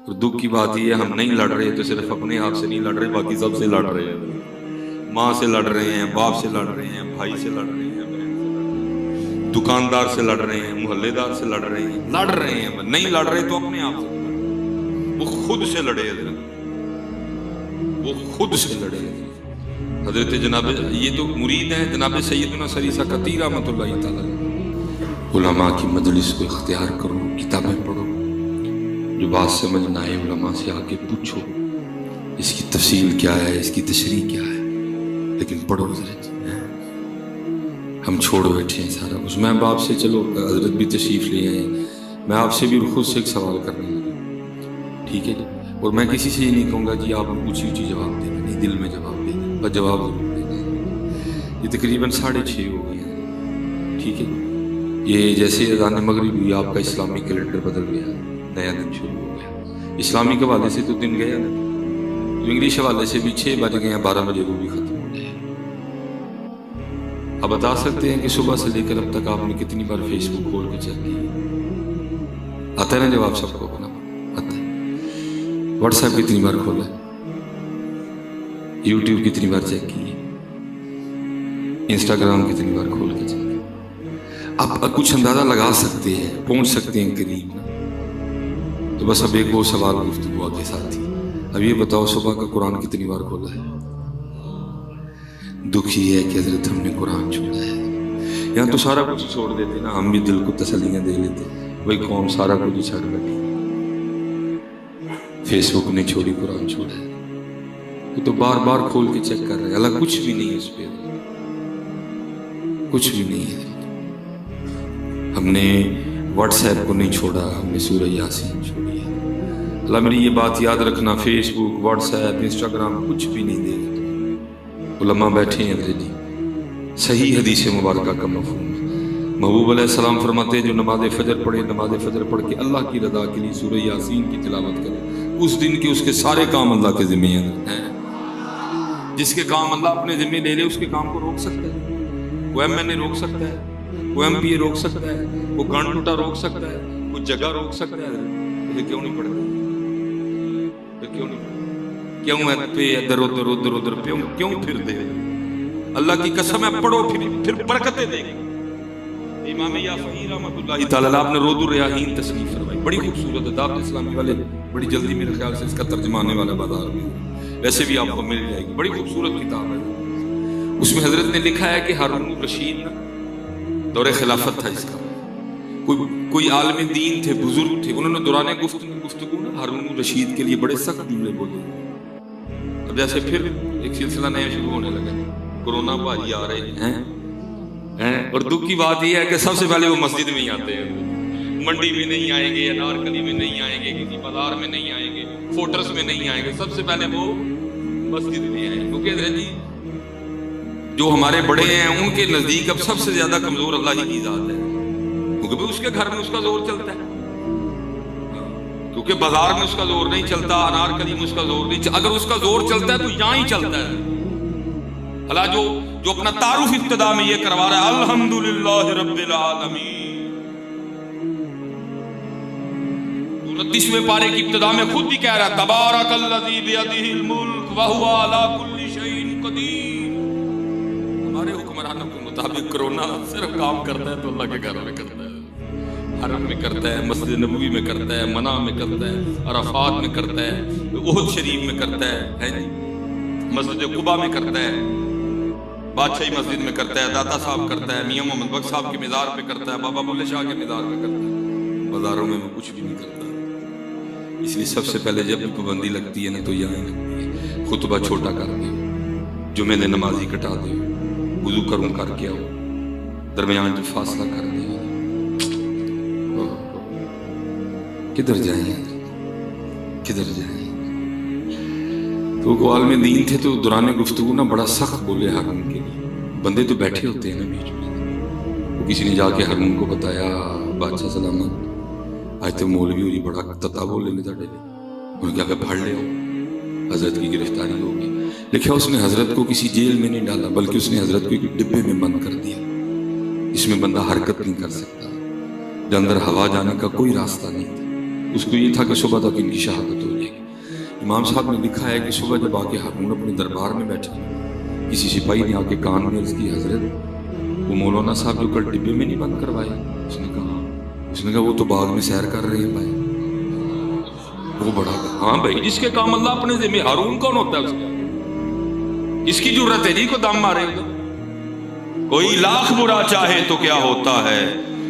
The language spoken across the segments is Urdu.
اور دکھ کی بات یہ ہے ہم نہیں لڑ رہے تو صرف اپنے آپ سے نہیں لڑ رہے، باقی سب سے لڑ رہے ہیں. ماں سے لڑ رہے ہیں، باپ سے لڑ رہے ہیں، بھائی سے لڑ رہے ہیں، بہن سے لڑ رہے ہیں، دکاندار سے لڑ رہے ہیں، محلے دار سے لڑ رہے ہیں، لڑ رہے ہیں. نہیں لڑ رہے تو اپنے آپ سے لڑ رہے ہیں. وہ خود سے لڑے حضرت، وہ خود سے لڑے. حضرت جناب یہ تو مرید ہیں جناب سیدنا سری سکتی رحمۃ اللہ تعالی. علماء کی مجلس کو اختیار کرو، کتابیں پڑھو، جو بات سمجھ نہ آئے علماء سے آ کے پوچھو اس کی تفصیل کیا ہے، اس کی تشریح کیا ہے، لیکن پڑھو حضرت. ہم چھوڑ بیٹھے ہیں سارا کچھ. میں باپ سے چلو حضرت بھی تشریف لے آئے، میں آپ سے بھی خود سے ایک سوال کرنے لگا، ٹھیک ہے جی. اور میں کسی سے یہ نہیں کہوں گا جی آپ اونچی اونچی جواب دیں، نہیں دل میں جواب دیں، بس جواب ضرور دیں. یہ تقریباً 6:30 ہو گئے ہیں، ٹھیک ہے. یہ جیسے اذان مغرب ہوئی آپ کا اسلامی کیلنڈر بدل گیا، نیا دن شروع ہو گیا. اسلامی کے حوالے سے تو دن گیا نا، تو انگلش حوالے سے بھی 6 بج گئے ہیں، 12 بجے وہ بھی ختم ہو جائے. آپ بتا سکتے ہیں کہ صبح سے لے کر اب تک آپ نے کتنی بار فیس بک کھول کے چیک کیا؟ آتا ہے نا جواب سب کو اپنا آتا ہے. واٹس ایپ کتنی بار کھولا ہے، یوٹیوب کتنی بار چیک کی، انسٹاگرام کتنی بار کھول کے چیک کی. آپ کچھ اندازہ لگا سکتے ہیں، پہنچ سکتے ہیں قریب. تو بس اب ایک وہ سوال گفتگو آگے ساتھ ہی. اب یہ بتاؤ صبح کا قرآن کتنی بار کھولا ہے؟ دکھ یہ ہے کہ حضرت ہم نے قرآن چھوڑا ہے. یہاں تو سارا کچھ چھوڑ دیتے نا، ہم بھی دل کو تسلیاں دے لیتے. وہی قوم سارا کچھ چھوڑ بیٹھی، فیس بک نہیں چھوڑی، قرآن چھوڑا ہے. وہ تو بار بار کھول کے چیک کر رہے ہیں، اللہ کچھ بھی نہیں ہے اس پہ، کچھ بھی نہیں ہے. ہم نے واٹس ایپ کو نہیں چھوڑا، ہم نے سورہ یاسین چھوڑی ہے. اللہ میری یہ بات یاد رکھنا، فیس بک، واٹس ایپ، انسٹاگرام کچھ بھی نہیں دے گا. علماء بیٹھے ہیں حضرت جی، صحیح حدیث مبارکہ کا مفہوم. محبوب علیہ السلام فرماتے ہیں جو نماز فجر پڑھے، نماز فجر پڑھ کے اللہ کی رضا کے لیے سورہ یاسین کی تلاوت کرے، اس دن کے اس کے سارے کام اللہ کے ذمہ ہیں. جس کے کام اللہ اپنے ذمہ لے لے اس کے کام کو روک سکتا ہے؟ وہ ایم این اے روک سکتا ہے، وہ ایم پی اے روک سکتا ہے، وہ گن ٹوٹا روک سکتا ہے، کوئی جگہ روک سکتا ہے؟ اسے کیوں نہیں پڑھتے؟ کیوں نہیں پڑھتے؟ کیوں پہ ادھر ادھر ادھر ادھر کیوں پھر دے؟ اللہ کی قسم ہے پڑھو، پھر برکتیں دے گی. امام یافعی رحمۃ اللہ تعالی آپ نے رود الریاحین تصنیف فرمائی، بڑی خوبصورت ہے. دعوت اسلامی والے بڑی جلدی میرے خیال سے اس کا ترجمہ آنے والا بازار میں، ویسے بھی آپ کو مل جائے گی. بڑی خوبصورت کتاب ہے. اس میں حضرت نے لکھا ہے کہ ہارون الرشید دور خلافت تھا اس کا، کوئی عالم دین تھے، بزرگ تھے، انہوں نے دوران گفتگو ہارون الرشید کے لیے بڑے سخت جملے بولے. اب جیسے پھر ایک سلسلہ نیا شروع ہونے لگا، کورونا بھائی آ رہے ہیں، اور دکھ کی بات یہ ہے کہ سب سے پہلے وہ مسجد میں ہی آتے ہیں. منڈی میں نہیں آئیں گے، انارکلی میں نہیں آئیں گے، کسی بازار میں نہیں آئیں گے، فوٹرس میں نہیں آئیں گے، سب سے پہلے وہ مسجد میں آئیں گے. کیونکہ حضرت جی جو ہمارے بڑے ہیں ان کے نزدیک اب سب سے زیادہ کمزور اللہ ہی کی ذات ہے، کیونکہ اس کے گھر میں اس کا زور چلتا ہے، کیونکہ بازار میں اس کا زور نہیں چلتا، انارکلی میں اس کا زور نہیں چلتا. اگر اس کا زور چلتا ہے تو یہاں ہی چلتا ہے. اللہ جو اپنا تعارف ابتدا میں یہ کروا رہا ہے، الحمدللہ رب العالمین. 29ویں پارے کی ابتدا میں خود بھی کہہ رہا ہے تبارک الذی بیدہ الملک وہو علی کل شیء قدیر. ہمارے حکمرانوں کے مطابق کرونا صرف کام کرتا ہے تو اللہ کے گھر میں کرتا ہے، حرم میں کرتا ہے، مسجد نبوی میں کرتا ہے، منع میں کرتا ہے، عرفات میں کرتا ہے، احد شریف میں کرتا ہے، مسجد قباء میں کرتا ہے، بادشاہی مسجد میں کرتا ہے، داتا صاحب کرتا ہے، میاں محمد بخش صاحب کے مزار پہ کرتا ہے، بابا بلے شاہ کے مزار پہ کرتا ہے. بازاروں میں وہ کچھ بھی نہیں کرتا. اس لیے سب سے پہلے جب بھی پابندی لگتی ہے نا تو یہاں ہی لگتی ہے. خطبہ چھوٹا کر دے، جمعے نے نمازی کٹا دے، وضو کروں کر کے آؤ، درمیان جو فاصلہ کر دے. کدھر جائیں، کدھر جائیں؟ تو وہ عالم دین تھے تو دوران گفتگو نا بڑا سخت بولے ہارون کے لیے. بندے تو بیٹھے ہوتے ہیں نا بیچ میں، کسی نے جا کے ہارون کو بتایا بادشاہ سلامت آج تو مولوی ہوئی بڑا تتا بول لینے تھا ڈیلی، انہوں نے کہا کہ پڑھ لے ہو، حضرت کی گرفتاری ہوگی. لیکن اس نے حضرت کو کسی جیل میں نہیں ڈالا، بلکہ اس نے حضرت کو ایک ڈبے میں بند کر دیا. اس میں بندہ حرکت نہیں کر سکتا، اندر ہوا جانے کا کوئی راستہ نہیں تھا. اس کو یہ تھا کہ صبح تک ان کی شہادت ہو جائے گی۔ امام صاحب نے لکھا ہے کہ صبح جب آ کے ہارون اپنے دربار میں بیٹھا، کسی سپاہی نے آ کے کان میں عرض کی، حضرت وہ مولانا صاحب جو کل ڈبے میں نہیں بند کروائے؟ اس نے کہا وہ تو باغ میں سیر کر رہے ہیں بھائی۔ وہ بڑا کہا ہاں بھائی، جس کے کام اللہ اپنے ذمہ، ہارون کون ہوتا ہے اس کا؟ اس کی ضرورت ہے جی کو دم مارے گا؟ کوئی لاکھ برا چاہے تو کیا ہوتا ہے،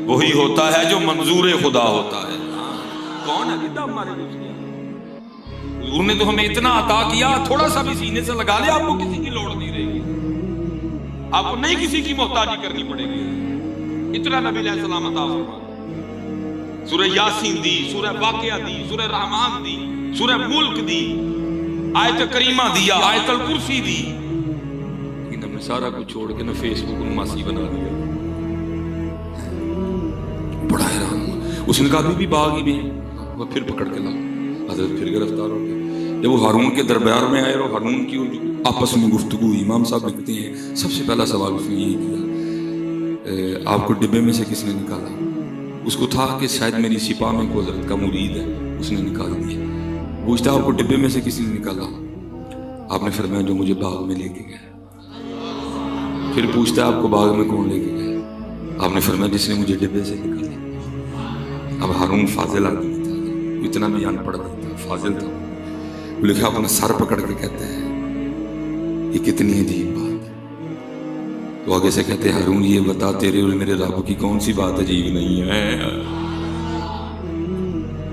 وہی ہوتا ہے جو منظور خدا ہوتا ہے۔ کون ہے کہ دم مارے گا اس کے؟ حضور نے تو ہمیں اتنا عطا کیا، تھوڑا سا بھی سینے سے لگا لے، آپ کو کسی کی لوڑ نہیں رہے گی، آپ کو نہیں کسی کی محتاجی کرنی پڑے گی۔ اتنا نبی علیہ السلام عطا فرما۔ سورہ یاسین دی، سورہ واقعہ دی، سورہ رحمان دی، سورہ ملک دی، آیت کریمہ دی، آیت الکرسی دی، لیکن ہم نے سارا کچھ چھوڑ کے نا فیس بک نماسی بنا دیا۔ بڑا حیران ہوا۔ اس نے کہا بھی باغ ہی میں، وہ پھر پکڑ کے لاؤ۔ حضرت پھر گرفتار ہو گئے۔ جب وہ ہارون کے دربار میں آئے اور ہارون کی آپس میں گفتگو ہوئی، امام صاحب لکھتے ہیں سب سے پہلا سوال اس نے یہی کیا، آپ کو ڈبے میں سے کس نے نکالا؟ اس کو تھا کہ شاید میری سپاہ میں کوئی حضرت کا مرید ہے، اس نے نکال دیا۔ پوچھتا آپ کو ڈبے میں سے کس نے نکالا؟ آپ نے فرمایا جو مجھے باغ میں لے کے گیا۔ پھر پوچھتا آپ کو باغ میں کون لے کے گیا؟ آپ نے فرمایا جس نے مجھے ڈبے سے نکالا۔ اب ہارون فاضل آدمی تھا، اتنا بھی ان پڑھ تھا، فاضل تھا۔ وہ لکھا اپنا سر پکڑ کے کہتے ہیں یہ کتنی عجیب بات ہے۔ تو آگے سے کہتے ہیں ہارون یہ بتا تیرے اور میرے رب کی کون سی بات عجیب نہیں ہے؟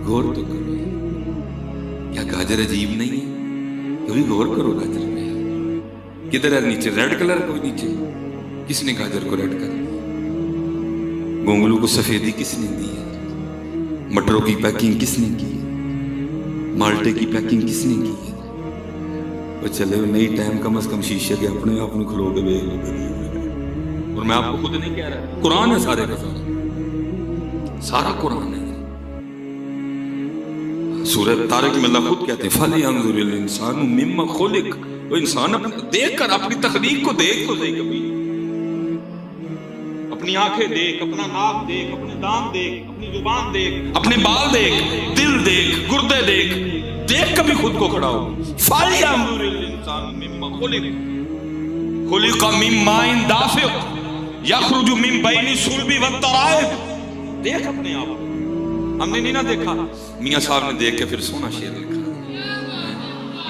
غور تو کرو، کیا گاجر عجیب نہیں ہے؟ کبھی غور کرو گاجر میں کدھر ہے؟ نیچے ریڈ کلر کو نیچے کس نے گاجر کو ریڈ کر دیا؟ گونگلو کو سفیدی کس نے دی ہے؟ مٹروں کی پیکنگ کس نے کی ہے؟ مالٹے کی پیکنگ کس نے کی ہے؟ وہ چلے نئی ٹائم کم از کم شیشے کے اپنے آپ میں کھلو کے بیگ لگے، اور میں آپ کو خود نہیں کہہ رہا، قرآن ہے سارے کا سارا قرآن ہے۔ سورہ طارق میں اللہ خود کہتے ہیں فَلْيَنظُرِ الْإِنسَانُ مِمَّ خُلِقَ، وہ انسان دیکھ کر اپنی تخلیق کو دیکھ تو صحیح، کبھی اپنی آنکھیں دیکھ، اپنا ناک دیکھ، اپنے دانت دیکھ، اپنی زبان دیکھ، اپنے بال دیکھ، دل دیکھ، گردے دیکھ، دیکھ کبھی خود کو کھڑا ہو۔ فَلْيَنظُرِ الْإِنسَانُ مِمَّ خُلِقَ خُلِقَ مِن مَّاءٍ دَافِقٍ یخرج من بین الصلب والترائب۔ دیکھ اپنے آپ کو، ہم نے نہیں نہ دیکھا۔ میاں صاحب نے دیکھ کے پھر سونا شعر لکھا۔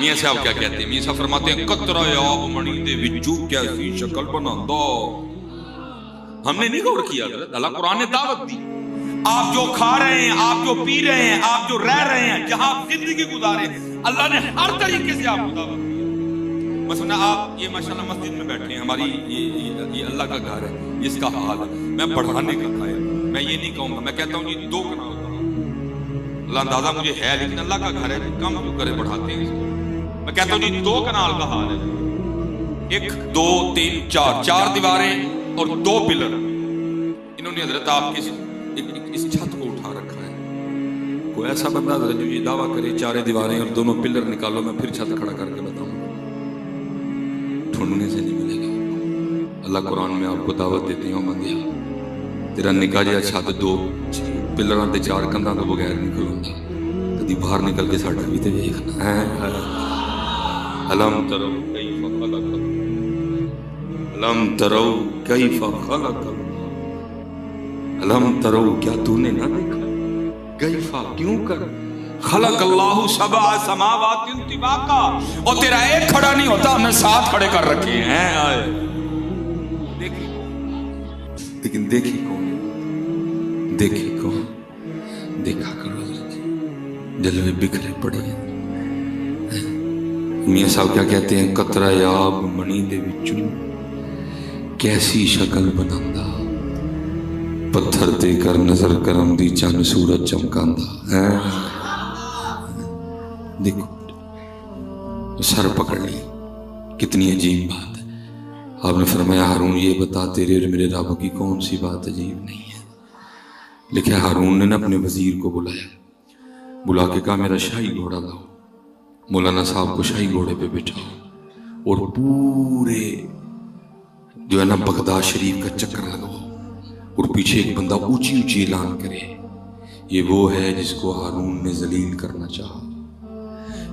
میاں صاحب کیا کہتے ہیں؟ میاں صاحب فرماتے ہیں قطرہ آب منی دے وچوں کیسی شکل بناندہ۔ ہم نے نہیں غور کیا، اللہ قرآن نے دعوت دی۔ آپ جو کھا رہے ہیں، آپ جو پی رہے ہیں، آپ جو رہ رہے ہیں، جہاں آپ زندگی گزارے، اللہ نے ہر طریقے سے آپ کو دعوت دی۔ مثلا آپ یہ ماشاءاللہ مسجد میں بیٹھے ہیں، ہماری یہ اللہ کا گھر ہے، اس کا حال ہے۔ میں بڑھانے کا قائل، میں یہ نہیں کہوں گا، میں کہتا ہوں یہ 2 کنال کا، اللہ اندازہ مجھے ہے، لیکن اللہ کا گھر ہے، کم جو کرے بڑھاتے ہیں اس کو۔ میں کہتا ہوں یہ 2 کنال کا حال ہے، 1 2 3 4 دیواریں اور 2 پلر۔ انہوں نے حضرت آپ کی اس چھت کو اٹھا رکھا ہے۔ کوئی ایسا بندہ حضرت جو یہ دعویٰ کرے 4 دیواریں اور 2 پلر نکالو، میں پھر چھت کھڑا کر کے بتاؤں، ڈھونڈنے سے نہیں ملے گا۔ اللہ قرآن میں آپ کو دعوت دیتے ہیں بندیا، تیرا نکاح جہا چھت 2 پلراں تے 4 کندھاں تو بغیر نہیں کھلوندا، کدی باہر نکل کے ساڈا بھی تے ویکھنا ہے۔ الم ترو کیف خلق، الم ترو کیف خلق، الم ترو کیا تو نے نہ دیکھا، کیفا کیوں کر خلق اللہ 7 سماوات طباقا، اور تیرا ایک کھڑا نہیں ہوتا، ہم نے 7 کھڑے کر رکھے ہیں۔ دیکھی، لیکن دیکھی کون؟ دیکھی کون؟ دیکھا کرو جلوے بکھرے پڑے ہیں۔ میاں صاحب کیا کہتے ہیں؟ قطرہ آب منی دے وچوں کیسی شکل بناندا، پتھر تے کر نظر کرم دی چن سورج چمکاندا۔ دیکھو سر پکڑ لی، کتنی عجیب بات ہے۔ آپ نے فرمایا ہارون یہ بتا تیرے اور میرے رب کی کون سی بات عجیب نہیں ہے؟ لکھا ہارون نے اپنے وزیر کو بلایا، بلا کے کہا میرا شاہی گھوڑا لاؤ، مولانا صاحب کو شاہی گھوڑے پہ بٹھاؤ اور پورے جو ہے نا بغداد شریف کا چکر لگاؤ، اور پیچھے ایک بندہ اونچی اونچی اعلان کرے یہ وہ ہے جس کو ہارون نے ذلیل کرنا چاہا،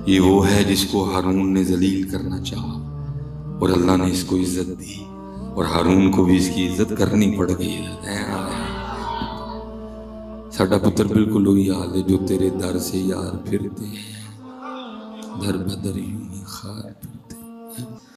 یہ وہ ہے جس کو ہارون نے ذلیل کرنا چاہا، اور اللہ نے اس کو عزت دی، اور ہارون کو بھی اس کی عزت کرنی پڑ گئی ہے۔ ساڈا پتر بالکل وہی حال ہے جو تیرے در سے یار پھرتے ہیں، در بدر یوں ہی خار